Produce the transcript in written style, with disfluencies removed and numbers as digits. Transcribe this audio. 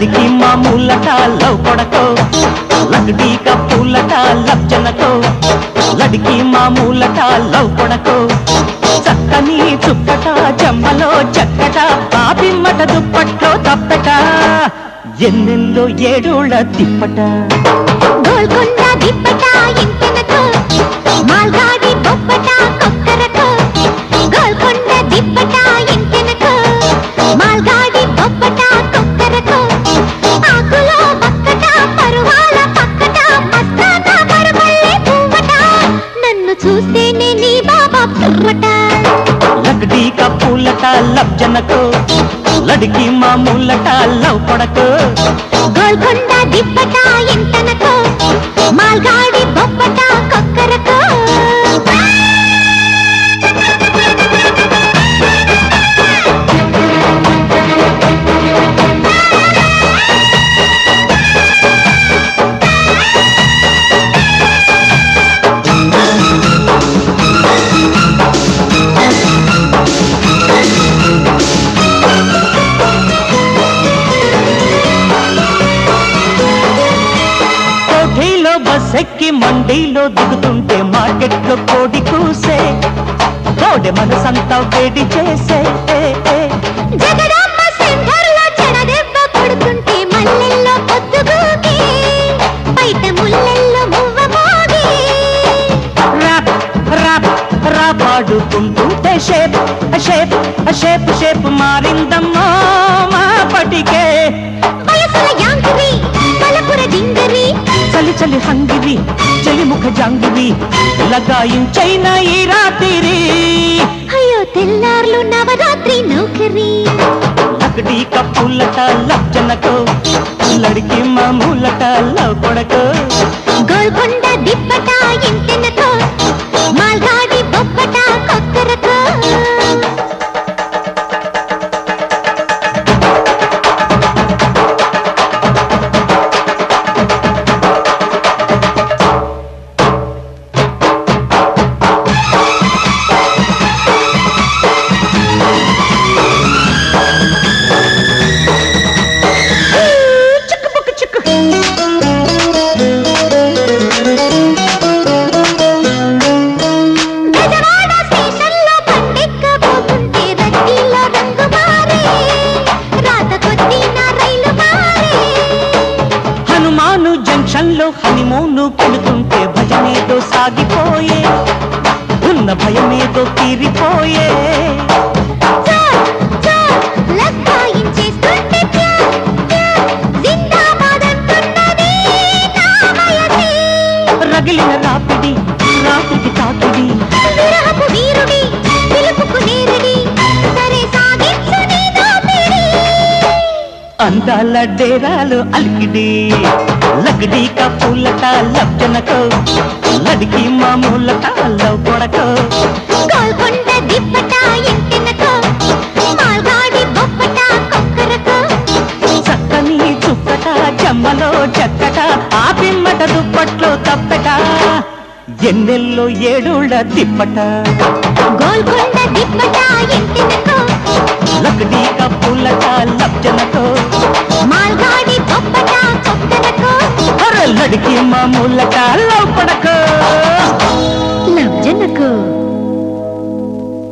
लड़की मामूलटा लव पड़को लकड़ी का फूलटा लब जनको लड़की मामूलटा लव पड़को చక్కని చుక్కట జమ్మలో చక్కట పాపిమ్మట దుప్పట్లో తప్పట ఎన్నెల్లో ఏడోళ్ళ తిప్పట గోల్కొండ దిప్పట ఇంతనకు మాల్గాడి బొప్పట కొక్కరకు గోల్కొండ దిప్పట ఇంతనకు మాల్గాడి బొప్పట కొక్కరకు ఆకులో బక్కట పరువాల పక్కట మస్తాన పరమల్లే పువ్వట నన్ను చూస్తేనే నీ బాబా పువ్వట लकड़ी का फूलटा लब जनको लड़की मामूलटा लव पड़को గోల్కొండ దిప్పట ఇంతనకు మాల్గాడి బొప్పట కొక్కరకు బస్సెక్కి మండీలో దిగుతుంటే మార్కెట్లో కోడి కూసే కోడి మనసంతా వేడి చేసే జగదాంబ సెంటర్లో చెడదెబ్బ కొడుతుంటే మల్లెల్లో పొద్దుగూకి బయట ముల్లెల్లో మువ్వ మోగి రాప్ రాప్ రాపాడుకుంటుంటే షేప్ షేప్ షేప్ షేప్ మారిందమ్మా మా పటికే వయసుల యాంగిరి పలపుర జింగరి చలి చలి హంగిరి చలి ముఖ జాంగిరి లగాయించైన ఈ రాత్రి అయ్యో తెల్లార్లు నవరాత్రి నౌకరి लकड़ी का फूलटा लब जनको लड़की मामूलटा लव पड़को గోల్కొండ దిప్పట ఇంతెనకు మాల్గాడి బొప్పట కొక్కరకు జంక్షన్లో హనీమూను పెడుతుంటే భజనేదో సాగిపోయే ఉన్న భయమేదో తీరిపోయే రగిలిన రాపిడి రాపిడి తాకిడి విరహపు వీరుడి పిలుపుకు నేరుడి సరే సాగించు నీ దోపిడి అందాల డేరాలు అలికిడి लकड़ी का फूलटा लब जनको लड़की मामूलटा लव पड़को గోల్కొండ దిప్పట ఇంతెనకు మాల్గాడి బొప్పట కొక్కరకు చక్కని చుక్కట జమ్మలో చక్కట ఆపిమ్మట దుప్పట్లో తప్పట ఎన్నెల్లో ఏడోళ్ళ తిప్పట గోల్కొండ దిప్పట ఇంతెనకు लकड़ी का फूलटा लब जनको మాల్గాడి బొప్పట కొక్కరకు लड़की मामूलटा लव पड़को లవ్ జనకు